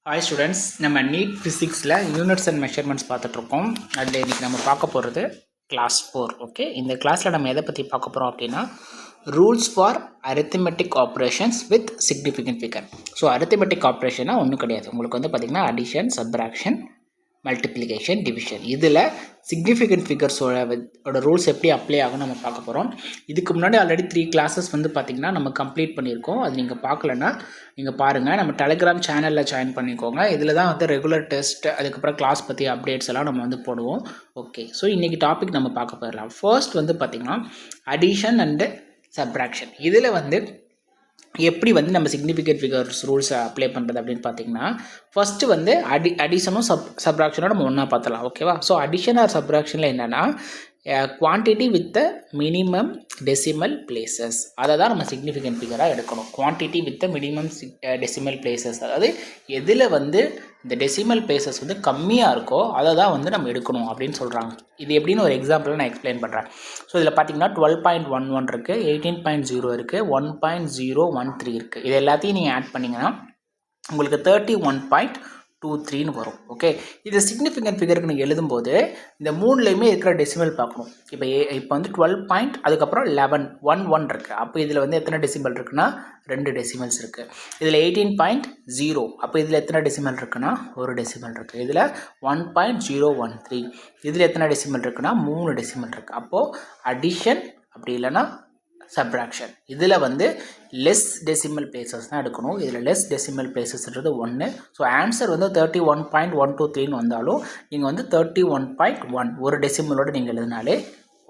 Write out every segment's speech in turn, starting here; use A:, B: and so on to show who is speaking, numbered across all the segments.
A: Hi students, நம்ம NEET ஃபிசிக்ஸில் units and measurements பார்த்துட்ருக்கோம். அதில் இன்றைக்கி நம்ம பார்க்க போகிறது கிளாஸ் 4. ஓகே, இந்த கிளாஸில் நம்ம எதை பற்றி பார்க்க போகிறோம் அப்படின்னா rules for arithmetic operations with significant figure. So arithmetic ஆப்ரேஷனாக ஒன்றும் கிடையாது. உங்களுக்கு வந்து பார்த்திங்கன்னா அடிஷன், சப்ராக்ஷன், மல்டிப்ளிகேஷன், டிவிஷன், இதில் சிக்னிஃபிகண்ட் ஃபிகர்ஸோட ரூல்ஸ் எப்படி அப்ளை ஆகும் நம்ம பார்க்க போகிறோம். இதுக்கு முன்னாடி ஆல்ரெடி 3 கிளாஸஸ் வந்து பார்த்திங்கன்னா நம்ம கம்ப்ளீட் பண்ணியிருக்கோம். அது நீங்கள் பார்க்கலன்னா நீங்கள் பாருங்கள், நம்ம டெலிகிராம் சேனலில் ஜாயின் பண்ணிக்கோங்க. இதில் தான் வந்து ரெகுலர் டெஸ்ட், அதுக்கப்புறம் கிளாஸ் பற்றி அப்டேட்ஸ் எல்லாம் நம்ம வந்து போடுவோம். ஓகே, ஸோ இன்றைக்கி டாபிக் நம்ம பார்க்க போயிடலாம். ஃபர்ஸ்ட் வந்து பார்த்திங்கன்னா அடிஷன் அண்டு சப்ராக்ஷன். இதில் வந்து எப்படி வந்து நம்ம சிக்னிஃபிகண்ட் ஃபிகர்ஸ் ரூல்ஸை அப்ளை பண்ணுறது அப்படின்னு பார்த்தீங்கன்னா ஃபஸ்ட்டு வந்து அடிஷனும் சப்ராக்ஷனும் நம்ம ஒன்றா பார்த்தலாம். ஓகேவா? ஸோ அடிஷன் ஆர் சப்ராக்ஷனில் என்னென்னா quantity with the minimum decimal places, அதை தான் நம்ம சிக்னிஃபிகண்ட் ஃபிகராக எடுக்கணும். Quantity with the minimum decimal places, அதாவது எதில் வந்து இந்த டெசிமல் பிளேசஸ் வந்து கம்மியாக இருக்கோ அதை தான் வந்து நம்ம எடுக்கணும் அப்படின்னு சொல்கிறாங்க. இது எப்படின்னு ஒரு எக்ஸாம்பிள் நான் எக்ஸ்பிளைன் பண்ணுறேன். ஸோ இதில் பார்த்தீங்கன்னா 12.11 இருக்குது, 18.0 இருக்குது, 1.013 இருக்குது. இது எல்லாத்தையும் நீங்கள் ஆட் பண்ணிங்கன்னா உங்களுக்கு 31.23 வரும். ஓகே, இது சிக்னிஃபிகண்ட் ஃபிகருக்கு நீங்கள் எழுதும்போது இந்த மூணுலேயுமே இருக்கிற டெசிமல் பார்க்கணும். இப்போ வந்து 12 அதுக்கப்புறம் 11 இருக்குது. அப்போ இதில் வந்து எத்தனை டெசிமல் இருக்குன்னா 2 டெசிமல்ஸ் இருக்குது. இதில் 18.0, அப்போ இதில் எத்தனை டெசிமல் இருக்குன்னா 1 டெசிமல் இருக்குது. இதில் 1.013, இதில் எத்தனை டெசிமல் இருக்குன்னா 3 டெசிமல் இருக்குது. அப்போது அடிஷன் அப்படி இல்லைன்னா சப்ராக்ஷன், இதில் வந்து லெஸ் டெசிமல் பிளேசஸ் தான் எடுக்கணும். இதில் லெஸ் டெசிமல் பிளேசஸ்ன்றது 1. ஸோ ஆன்சர் வந்து 31.123 வந்தாலும் நீங்கள் வந்து 31.1 ஒரு டெசிமலோடு நீங்கள் எழுதினாலே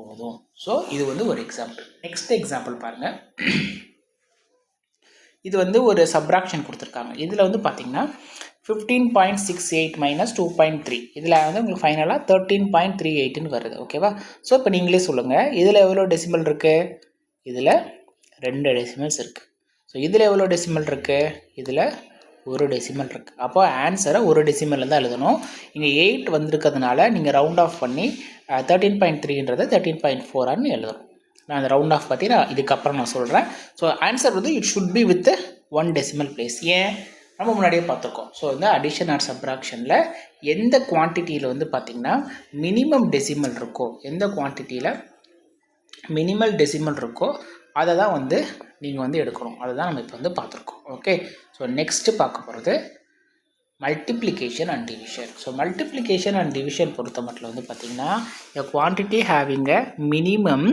A: போதும். ஸோ இது வந்து ஒரு எக்ஸாம்பிள். நெக்ஸ்ட் எக்ஸாம்பிள் பாருங்கள். இது வந்து ஒரு சப்ராக்ஷன் கொடுத்துருக்காங்க. இதில் வந்து பார்த்திங்கன்னா 15.68 மைனஸ் 2.3, இதில் வந்து உங்களுக்கு ஃபைனலாக 13.38ன்னு வருது. ஓகேவா? ஸோ இப்போ நீங்களே சொல்லுங்கள், இதில் எவ்வளோ டெசிமல் இருக்குது? இதில் 2 டெசிமல்ஸ் இருக்குது. ஸோ இதில் எவ்வளோ டெசிமல் இருக்குது? இதில் 1 டெசிமல் இருக்குது. அப்போ ஆன்சரை 1 டெசிமலில் தான் எழுதணும். இங்கே 8 வந்திருக்கிறதுனால நீங்கள் ரவுண்ட் ஆஃப் பண்ணி 13.3ன்றதை 13.4ன்னு எழுதணும். நான் அந்த ரவுண்ட் ஆஃப் பற்றி நான் இதுக்கப்புறம் நான் சொல்கிறேன். ஸோ ஆன்சர் வந்து it should be with 1 decimal place. ஏன்? நம்ம முன்னாடியே பார்த்துருக்கோம். ஸோ இந்த அடிஷன் ஆர் சப்ராக்ஷனில் எந்த குவான்டிட்டியில் வந்து பார்த்திங்கன்னா மினிமம் டெசிமல் இருக்கோ, எந்த குவான்டிட்டியில் மினிமல் டெசிமல் இருக்கோ அதை தான் வந்து நீங்கள் வந்து எடுக்கணும். அதை தான் நம்ம இப்போ வந்து பார்த்துருக்கோம். ஓகே, ஸோ நெக்ஸ்ட்டு பார்க்க போகிறது multiplication and division. So multiplication and division பொறுத்த மட்டும் வந்து பார்த்திங்கன்னா a quantity having a minimum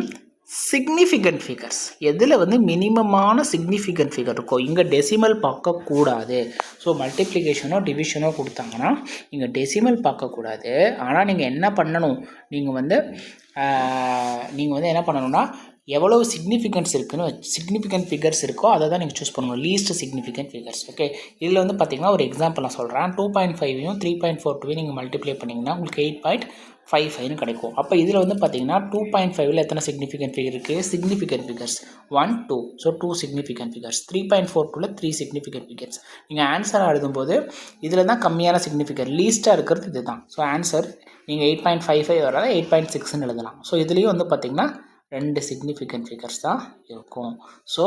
A: significant figures, எதில் வந்து மினிமமான சிக்னிஃபிகண்ட் ஃபிகர் இருக்கோ, இங்கே டெசிமல் பார்க்கக்கூடாது. ஸோ மல்டிப்ளிகேஷனோ டிவிஷனோ கொடுத்தாங்கன்னா நீங்கள் டெசிமல் பார்க்கக்கூடாது. ஆனால் நீங்கள் என்ன பண்ணணும், நீங்கள் வந்து என்ன பண்ணணும்னா எவ்வளோ சிக்னிஃபிகன்ஸ் இருக்குன்னு, சிக்னிஃபிகண்ட் ஃபிகர்ஸ் இருக்கோ அதை தான் நீங்கள் சூஸ் பண்ணணும், லீஸ்ட் சிக்னிஃபிகண்ட் ஃபிகர்ஸ். ஓகே, இதில் வந்து பார்த்திங்கன்னா ஒரு எக்ஸாம்பிள் நான் சொல்கிறேன். 2.5ஐயும் 3.42 நீங்கள் மல்டிப்ளை பண்ணிங்கன்னா உங்களுக்கு 8.55ன்னு கிடைக்கும். அப்போ இதில் வந்து பார்த்திங்கன்னா 2.5ல் எத்தனை சிக்னிஃபிகண்ட் ஃபிகர் இருக்குது? Significant figures 1, 2. So 2 significant figures. 3.42ல் 3 சிக்னிஃபிகண்ட் ஃபிகர்ஸ். நீங்கள் ஆன்சராக எழுதும்போது இதில் தான் கம்மியான சிக்னிஃபிகண்ட், லீஸ்ட்டாக இருக்கிறது இது தான். ஸோ ஆன்சர் நீங்கள் 8.55 வராத 8.6ன்னு எழுதலாம். ஸோ இதுலேயும் வந்து பார்த்திங்கன்னா 2 சிக்னிஃபிகண்ட் ஃபிகர்ஸ் தான் இருக்கும். ஸோ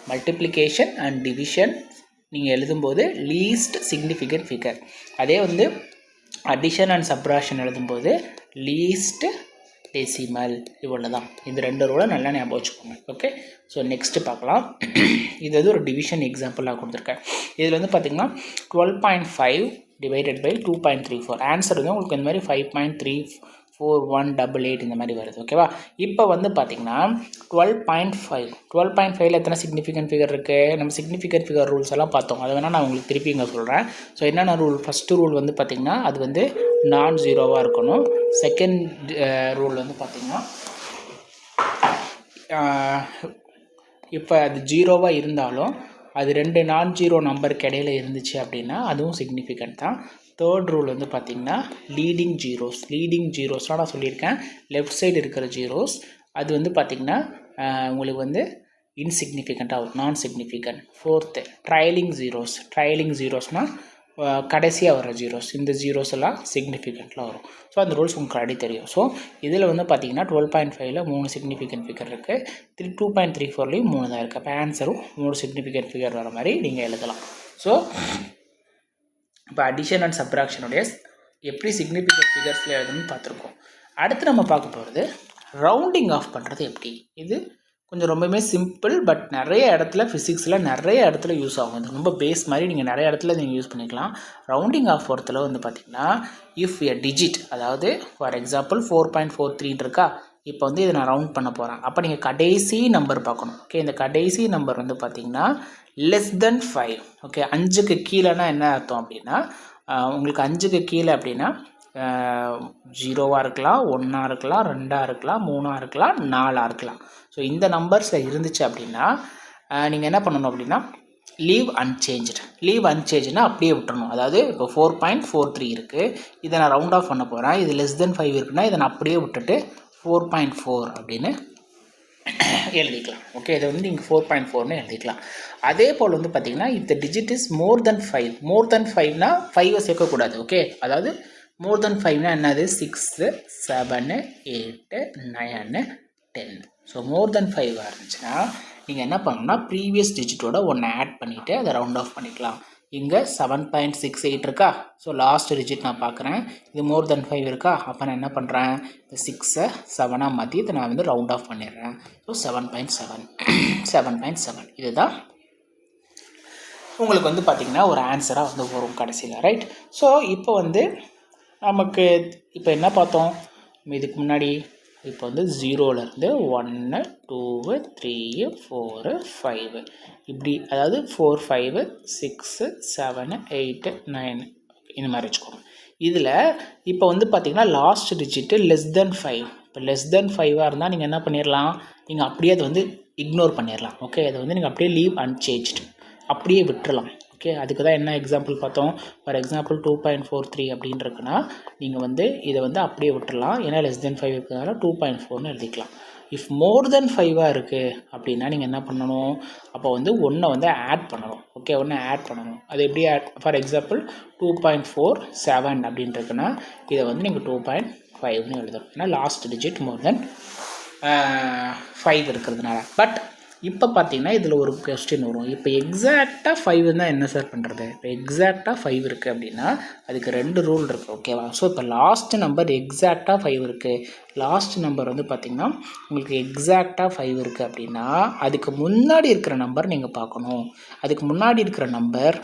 A: மல்டிப்ளிகேஷன் அண்ட் டிவிஷன் நீங்கள் எழுதும்போது லீஸ்ட் சிக்னிஃபிகண்ட் ஃபிகர், அதே வந்து அடிஷன் அண்ட் சப்ராக்ஷன் எழுதும்போது லீஸ்ட் டெசிமல், இவ்வளோ தான். இந்த 2 ரூலை நல்லா ஞாபகம் வச்சுக்கோங்க. ஓகே, ஸோ நெக்ஸ்ட்டு பார்க்கலாம். இது வந்து ஒரு டிவிஷன் எக்ஸாம்பிளாக கொடுத்துருக்கேன். இதில் வந்து பார்த்திங்கன்னா 12.5 டிவைடட் பை 2.34, ஆன்சர் வந்து உங்களுக்கு இந்த மாதிரி 5.34188 இந்த மாதிரி வருது. ஓகேவா? இப்போ வந்து பார்த்திங்கன்னா 12.5ல் எத்தனை சிக்னிஃபிகண்ட் ஃபிகர் இருக்குது? நம்ம சிக்னிஃபிகண்ட் ஃபிகர் ரூல்ஸ் எல்லாம் பார்த்தோம். அதை வேணால் நான் உங்களுக்கு திருப்பி இங்கே சொல்கிறேன். ஸோ என்னென்ன ரூல்? ஃபஸ்ட்டு ரூல் வந்து பார்த்திங்கன்னா அது வந்து நான் ஜீரோவாக இருக்கணும். செகண்ட் ரூல் வந்து பார்த்திங்கன்னா இப்போ அது ஜீரோவாக இருந்தாலும் அது 2 நான் ஜீரோ நம்பருக்கு இடையில இருந்துச்சு அப்படின்னா அதுவும் சிக்னிஃபிகண்ட் தான். தேர்ட் ரூல் வந்து பார்த்திங்கன்னா லீடிங் ஜீரோஸ்லாம் நான் சொல்லியிருக்கேன். லெஃப்ட் சைடு இருக்கிற ஜீரோஸ் அது வந்து பார்த்திங்கன்னா உங்களுக்கு வந்து இன்சிக்னிஃபிகண்ட்டாக வரும், நான் சிக்னிஃபிகண்ட். ஃபோர்த்து ட்ரைலிங் ஜீரோஸ்னால் கடைசியாக வர ஜீரோஸ், இந்த ஜீரோஸ் எல்லாம் சிக்னிஃபிகண்ட்டில் வரும். ஸோ அந்த ரூல்ஸ் உங்களுக்கு ஆல்ரெடி தெரியும். ஸோ இதில் வந்து பார்த்திங்கன்னா 12.5ல் 3 சிக்னிஃபிகண்ட் ஃபிகர் இருக்குது, 2.34லேயும் 3 தான் இருக்குது. அப்போ ஆன்சரும் 3 சிக்னிஃபிகண்ட் ஃபிகர் வர மாதிரி நீங்கள் எழுதலாம். ஸோ இப்போ அடிஷன் அண்ட் சப்ராக்ஷனுடைய எப்படி சிக்னிஃபிகண்ட் ஃபிகர்ஸில் எழுதணும்னு பார்த்துருக்கோம். அடுத்து நம்ம பார்க்க போகிறது ரவுண்டிங் ஆஃப் பண்ணுறது எப்படி. இது கொஞ்சம் ரொம்பவே சிம்பிள், பட் நிறைய இடத்துல ஃபிசிக்ஸில் நிறைய இடத்துல யூஸ் ஆகும். இது ரொம்ப பேஸ் மாதிரி நீங்கள் நிறைய இடத்துல நீங்கள் யூஸ் பண்ணிக்கலாம். ரவுண்டிங் ஆஃப் பொறுத்தல வந்து பார்த்திங்கன்னா, இஃப் எ டிஜிட், அதாவது ஃபார் எக்ஸாம்பிள் 4.43 இருக்கா, இப்போ வந்து இதை நான் ரவுண்ட் பண்ண போகிறேன். அப்போ நீங்கள் கடைசி நம்பர் பார்க்கணும். ஓகே, இந்த கடைசி நம்பர் வந்து பார்த்திங்கன்னா லெஸ் தென் 5. ஓகே, 5க்கு கீழேனா என்ன அர்த்தம் அப்படின்னா, உங்களுக்கு 5க்கு கீழே அப்படின்னா 0வாக இருக்கலாம், 1ஆ இருக்கலாம், 2ஆ இருக்கலாம், 3ஆ இருக்கலாம், 4ஆ இருக்கலாம். ஸோ இந்த நம்பர்ஸில் இருந்துச்சு அப்படின்னா நீங்கள் என்ன பண்ணணும் அப்படின்னா லீவ் அன்சேஞ்ச்டு. லீவ் அன்சேஞ்சுனா அப்படியே விட்டுறணும். அதாவது இப்போ 4.43 இருக்குது, இதை நான் ரவுண்ட் ஆஃப் பண்ண போகிறேன். இது லெஸ் தென் 5 இருக்குன்னா இதை நான் அப்படியே விட்டுட்டு 4.4 அப்படின்னு எழுதிக்கலாம். ஓகே, இதை வந்து நீங்கள் 4.4ன்னு எழுதிக்கலாம். அதே போல் வந்து பார்த்தீங்கன்னா இந்த டிஜிட் இஸ் மோர் தென் 5. மோர் தென் 5னா 5 சேர்க்கக்கூடாது. ஓகே, அதாவது மோர் தென் 5னா என்னது, 6, 7, 8, 9, 10. ஸோ மோர் தென் 5 இருந்துச்சுன்னா நீங்கள் என்ன பண்ணணும்னா ப்ரீவியஸ் டிஜிட்டோட ஒன்று ஆட் பண்ணிவிட்டு அதை ரவுண்ட் ஆஃப் பண்ணிக்கலாம். இங்கே 7.68 இருக்கா, ஸோ லாஸ்ட் டிஜிட் நான் பார்க்குறேன், இது மோர் தென் 5 இருக்கா, அப்போ நான் என்ன பண்ணுறேன், இந்த 6ஐ 7ஆக மாற்றி இதை நான் வந்து ரவுண்ட் ஆஃப் பண்ணிடுறேன். ஸோ 7.7 இதுதான் உங்களுக்கு வந்து பார்த்திங்கன்னா ஒரு ஆன்சராக வந்து வரும் கடைசியில். ரைட். ஸோ இப்போ வந்து நமக்கு இப்போ என்ன பார்த்தோம், இதுக்கு முன்னாடி இப்போ வந்து 0லேருந்து 1, 2, 3, 4, 5 இப்படி, அதாவது 4, 5, 6, 7, 8, 9 இந்த மாதிரி வச்சுக்கோங்க. இதில் இப்போ வந்து பார்த்திங்கன்னா லாஸ்ட் டிஜிட்டு லெஸ் தென் 5. இப்போ லெஸ் தென் 5ஆக இருந்தால் நீங்கள் என்ன பண்ணிடலாம், நீங்கள் அப்படியே அதை வந்து இக்னோர் பண்ணிடலாம். ஓகே, அதை வந்து நீங்கள் அப்படியே லீவ் அன்சேஞ்ச்டு அப்படியே விட்டுறலாம். ஓகே, அதுக்கு தான் என்ன எக்ஸாம்பிள் பார்த்தோம். ஃபார் எக்ஸாம்பிள் 2.43 அப்படின்னு இருக்குன்னா நீங்கள் வந்து இதை வந்து அப்படியே விட்டுறலாம். ஏன்னா லெஸ் தென் 5 இருக்கிறதுனால 2.4ன்னு எழுதிக்கலாம். இஃப் மோர் தென் 5ஆக இருக்குது அப்படின்னா நீங்கள் என்ன பண்ணணும், அப்போ வந்து ஒன்றை வந்து ஆட் பண்ணணும். ஓகே, ஒன்று ஆட் பண்ணணும். அது எப்படி ஆட், ஃபார் எக்ஸாம்பிள் 2.47 அப்படின்னு இருக்குன்னா இதை வந்து நீங்கள் 2.5ன்னு எழுதணும். ஏன்னா லாஸ்ட் டிஜிட் மோர் தென் 5 இருக்கிறதுனால. பட் இப்போ பார்த்தீங்கன்னா இதில் ஒரு கொஸ்டின் வரும், இப்போ எக்ஸாக்டாக 5 தான் என்ன சார் பண்ணுறது. இப்போ எக்ஸாக்டாக 5 இருக்குது அப்படின்னா அதுக்கு 2 ரூல் இருக்குது. ஓகேவா. ஸோ இப்போ லாஸ்ட் நம்பர் எக்ஸாக்டாக 5 இருக்குது. லாஸ்ட் நம்பர் வந்து பார்த்திங்கன்னா உங்களுக்கு எக்ஸாக்டாக 5 இருக்குது அப்படின்னா அதுக்கு முன்னாடி இருக்கிற நம்பர் நீங்கள் பார்க்கணும். அதுக்கு முன்னாடி இருக்கிற நம்பர்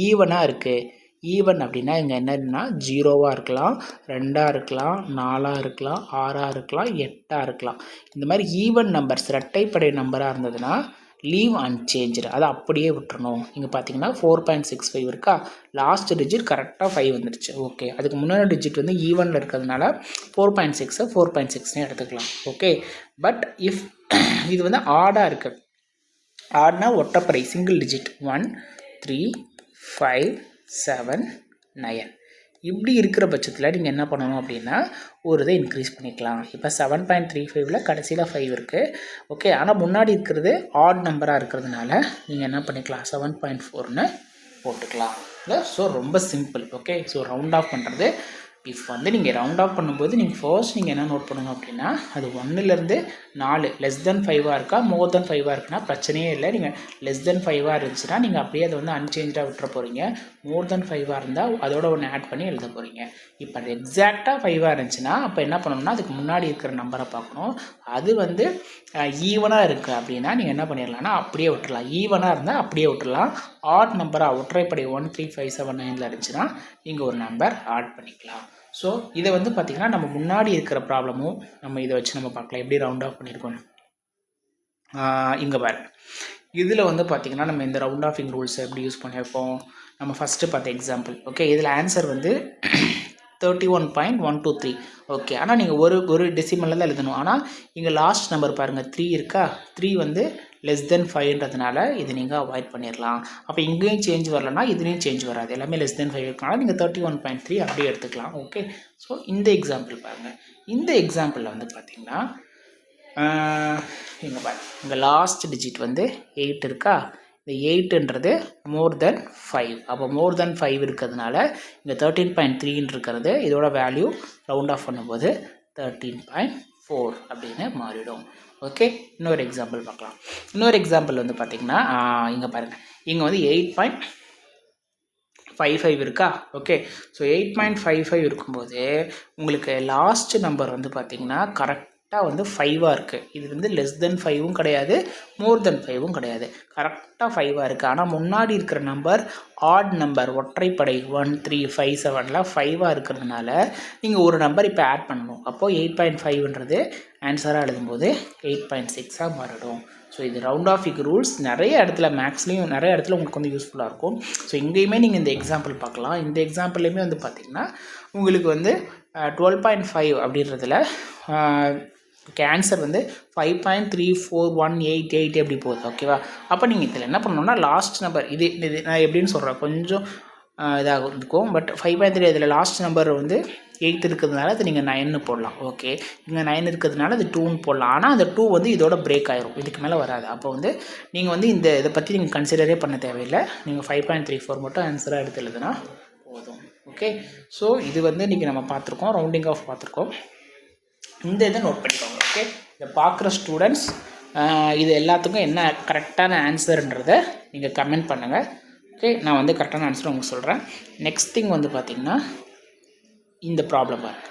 A: ஈவனாக இருக்குது. ஈவன் அப்படின்னா இங்கே என்னன்னா 0வாக இருக்கலாம், 2ஆக இருக்கலாம், 4ஆக இருக்கலாம், 6ஆக இருக்கலாம், 8ஆக இருக்கலாம். இந்த மாதிரி ஈவன் நம்பர்ஸ் இரட்டைப்படை நம்பராக இருந்ததுன்னா லீவ் அன்சேஞ்சு, அதை அப்படியே விட்டுறணும். இங்கே பார்த்தீங்கன்னா 4.65 இருக்கா, லாஸ்ட் டிஜிட் கரெக்டாக 5 வந்துடுச்சு. ஓகே, அதுக்கு முன்னாடி டிஜிட் வந்து ஈவனில் இருக்கிறதுனால 4.6 4.6ன்னு எடுத்துக்கலாம். ஓகே, பட் இஃப் இது வந்து ஆடாக இருக்குது, ஆட்னா ஒற்றைப்படை சிங்கிள் டிஜிட் 1, 3, 5, 7, 9 இப்படி இருக்கிற பட்சத்தில் நீங்கள் என்ன பண்ணணும் அப்படின்னா ஒரு இதை இன்க்ரீஸ் பண்ணிக்கலாம். இப்போ 7.35ல் கடைசியில் 5 இருக்குது. ஓகே, ஆனால் முன்னாடி இருக்கிறது ஆட் நம்பராக இருக்கிறதுனால நீங்கள் என்ன பண்ணிக்கலாம் 7.4ன்னு போட்டுக்கலாம். இல்லை, ஸோ ரொம்ப simple. Okay, so round off பண்ணுறது, இஃப் வந்து நீங்கள் ரவுண்ட் ஆஃப் பண்ணும்போது நீங்கள் ஃபர்ஸ்ட் நீங்கள் என்ன நோட் பண்ணுங்க அப்படின்னா அது 1லேருந்து 4 லெஸ் தென் 5ஆக இருக்கா மோர் தென் 5ஆக இருக்குன்னா பிரச்சனையே இல்லை. நீங்கள் லெஸ் தென் 5ஆக இருந்துச்சுன்னா நீங்கள் அப்படியே அதை வந்து அன்சேஞ்சாக விட்டுற போகிறீங்க. மோர் தென் 5ஆக இருந்தால் அதோட ஒன்று ஆட் பண்ணி எழுத போகிறீங்க. இப்போ அது எக்ஸாக்டாக 5ஆக இருந்துச்சுன்னா அப்போ என்ன பண்ணணும்னா அதுக்கு முன்னாடி இருக்கிற நம்பரை பார்க்கணும். அது வந்து ஈவனாக இருக்குது அப்படின்னா நீங்கள் என்ன பண்ணிடலாம்னா அப்படியே விட்டுடலாம். ஈவனாக இருந்தால் அப்படியே விட்டுடலாம். ஆட் நம்பராக ஒற்றைப்படை 1, 3, 5, 7, 9ல் இருந்துச்சுன்னா நீங்கள் ஒரு நம்பர் ஆட் பண்ணிக்கலாம். ஸோ இதை வந்து பார்த்திங்கன்னா நம்ம முன்னாடி இருக்கிற ப்ராப்ளமும் நம்ம இதை வச்சு நம்ம பார்க்கலாம் எப்படி ரவுண்ட் ஆஃப் பண்ணியிருக்கோம். இங்கே பாரு, இதில் வந்து பார்த்திங்கன்னா நம்ம இந்த ரவுண்ட் ஆஃபிங் ரூல்ஸை எப்படி யூஸ் பண்ணியிருக்கோம். நம்ம ஃபஸ்ட்டு பார்த்த எக்ஸாம்பிள். ஓகே, இதில் ஆன்சர் வந்து 31.123. ஓகே, ஆனால் நீங்கள் ஒரு டெசிமலில் தான் எழுதணும். ஆனால் இங்கே லாஸ்ட் நம்பர் பாருங்கள் 3 இருக்கா, 3 வந்து லெஸ் தென் 5ன்றதுனால இது நீங்கள் அவாய்ட் பண்ணிடலாம். அப்போ இங்கேயும் சேஞ்ச் வரலன்னா இதுலேயும் சேஞ்ச் வராது, எல்லாமே லெஸ் தென் 5 இருக்கனால நீங்கள் 31.3 அப்படியே எடுத்துக்கலாம். ஓகே, ஸோ இந்த எக்ஸாம்பிள் பாருங்கள். இந்த எக்ஸாம்பிளில் வந்து பார்த்திங்கன்னா இங்கே பாருங்கள், இங்கே லாஸ்ட் டிஜிட் வந்து 8 இருக்கா, இந்த 8ன்றது மோர் தென் 5. அப்போ மோர் தென் 5 இருக்கிறதுனால இங்கே 13.3 இருக்கிறது இதோட வேல்யூ ரவுண்ட் ஆஃப் பண்ணும்போது 13.4 அப்படின்னு மாறிடும். ஓகே, இன்னொரு எக்ஸாம்பிள் பார்க்கலாம். இன்னொரு எக்ஸாம்பிள் வந்து பார்த்திங்கன்னா இங்கே பாருங்கள், இங்கே வந்து 55 இருக்கா? ஓகே. ஸோ 8.55 இருக்கும்போது உங்களுக்கு லாஸ்ட் நம்பர் வந்து பார்த்தீங்கன்னா கரெக்டாக வந்து 5ஆக இருக்குது. இது வந்து லெஸ் தென் 5வும் கிடையாது, மோர் தென் 5வும் கிடையாது. கரெக்டாக 5ஆக இருக்குது. ஆனால் முன்னாடி இருக்கிற நம்பர் ஆட் நம்பர், ஒற்றைப்படை 1 3 5 7லாம் 5ஆக இருக்கிறதுனால நீங்கள் ஒரு நம்பர் இப்போ ஆட் பண்ணணும். அப்போது 8.5ன்றது ஆன்சராக எழுதும்போது 8.6ஆக மாறிடும். ஸோ இது ரவுண்ட் ஆஃப் ஃபிகர் ரூல்ஸ் நிறைய இடத்துல மேக்ஸ்லேயும் நிறைய இடத்துல உங்களுக்கு வந்து யூஸ்ஃபுல்லாக இருக்கும். ஸோ இங்கேயுமே நீங்கள் இந்த எக்ஸாம்பிள் பார்க்கலாம். இந்த எக்ஸாம்பிள்லேயுமே வந்து பார்த்திங்கன்னா உங்களுக்கு வந்து 12.5 அப்படின்றதுல ஆன்சர் வந்து 5.34188 எப்படி போகுது, ஓகேவா? அப்போ நீங்கள் இதில் என்ன பண்ணணும்னா லாஸ்ட் நம்பர் இது நான் எப்படின்னு சொல்கிறேன், கொஞ்சம் இதாக இருக்கும். பட் 5.3 இதில் லாஸ்ட் நம்பர் வந்து 8 இருக்கிறதுனால அது நீங்கள் 9 போடலாம். ஓகே, இங்கே 9 இருக்கிறதுனால அது 2ன்னு போடலாம். ஆனால் அந்த 2 வந்து இதோட பிரேக் ஆயிரும், இதுக்கு மேலே வராது. அப்போ வந்து நீங்கள் வந்து இதை பற்றி நீங்கள் கன்சிடரே பண்ண தேவையில்லை. நீங்கள் 5.34 மட்டும் ஆன்சராக எடுத்து எழுதுனா போதும். ஓகே, ஸோ இது வந்து இன்றைக்கி நம்ம பார்த்துருக்கோம், ரவுண்டிங் ஆஃப் பார்த்துருக்கோம். இந்த இதை நோட் பண்ணிக்கோங்க. ஓகே, இதை பார்க்குற ஸ்டூடெண்ட்ஸ் இது எல்லாத்துக்கும் என்ன கரெக்டான ஆன்சர்ன்றதை நீங்கள் கமெண்ட் பண்ணுங்கள். ஓகே, நான் வந்து கரெக்டான ஆன்சர் உங்களுக்கு சொல்கிறேன். நெக்ஸ்ட் திங் வந்து பார்த்திங்கன்னா இந்த ப்ராப்ளம் பாருங்கள்.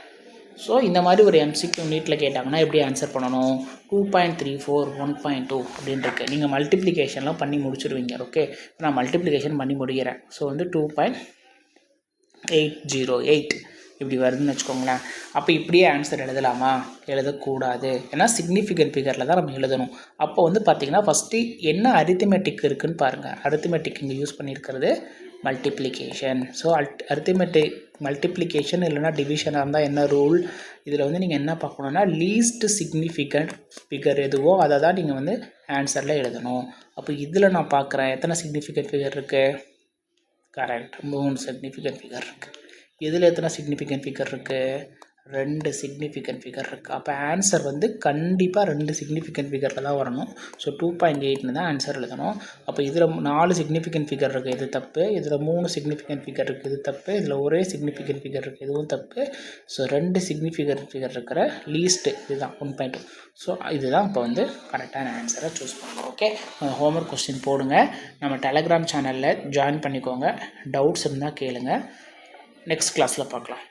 A: ஸோ இந்த மாதிரி ஒரு MCQ நீட்டில் கேட்டாங்கன்னா எப்படி ஆன்சர் பண்ணணும்? 2.34 1.2 அப்படின்ட்டு நீங்கள் மல்டிப்ளிகேஷன்லாம் பண்ணி முடிச்சுடுவீங்க. ஓகே, நான் மல்டிப்ளிகேஷன் பண்ணி முடிகிறேன். ஸோ வந்து 2.808 இப்படி வருதுன்னு வச்சுக்கோங்களேன். அப்போ இப்படியே ஆன்சர் எழுதலாமா? எழுதக்கூடாது. ஏன்னா சிக்னிஃபிகன்ட் ஃபிகரில் தான் நம்ம எழுதணும். அப்போ வந்து பார்த்திங்கன்னா ஃபஸ்ட்டு என்ன அரித்மெட்டிக் இருக்குதுன்னு பாருங்கள். அரித்மெட்டிக் இங்கே யூஸ் பண்ணியிருக்கிறது மல்டிப்ளிகேஷன். ஸோ அரித்மெட்டிக் மல்டிப்ளிகேஷன் இல்லைனா டிவிஷனாக இருந்தால் என்ன ரூல், இதில் வந்து நீங்கள் என்ன பார்க்கணுன்னா லீஸ்ட் சிக்னிஃபிகண்ட் ஃபிகர் எதுவோ அதை தான் நீங்கள் வந்து ஆன்சரில் எழுதணும். அப்போ இதில் நான் பார்க்குறேன் எத்தனை சிக்னிஃபிகண்ட் ஃபிகர் இருக்குது? கரெக்ட், 3 சிக்னிஃபிகண்ட் ஃபிகர் இருக்குது. இதில் எத்தனை சிக்னிஃபிகண்ட் ஃபிகர் இருக்குது? 2 சிக்னிஃபிகண்ட் ஃபிகர் இருக்குது. அப்போ ஆன்சர் வந்து கண்டிப்பாக 2 சிக்னிஃபிகண்ட் ஃபிகரில் தான் வரணும். ஸோ 2.8ன்னு தான் ஆன்சர் எழுதணும். அப்போ இதில் 4 சிக்னிஃபிகண்ட் ஃபிகர் இருக்குது, இது தப்பு. இதில் 3 சிக்னிஃபிகண்ட் ஃபிகர் இருக்குது, இது தப்பு. இதில் ஒரே சிக்னிஃபிகண்ட் ஃபிகர் இருக்குது, இதுவும் தப்பு. ஸோ 2 சிக்னிஃபிகண்ட் ஃபிகர் இருக்கிற லீஸ்ட்டு இதுதான் 1.2. ஸோ இதுதான் இப்போ வந்து கரெக்டான ஆன்சரை சூஸ் பண்ணுங்கள். ஓகே, ஹோம்ஒர்க் கொஸ்டின் போடுங்க. நம்ம டெலகிராம் சேனலில் ஜாயின் பண்ணிக்கோங்க. டவுட்ஸ் இருந்தால் கேளுங்க. நெக்ஸ்ட் கிளாஸில் பார்க்கலாம்.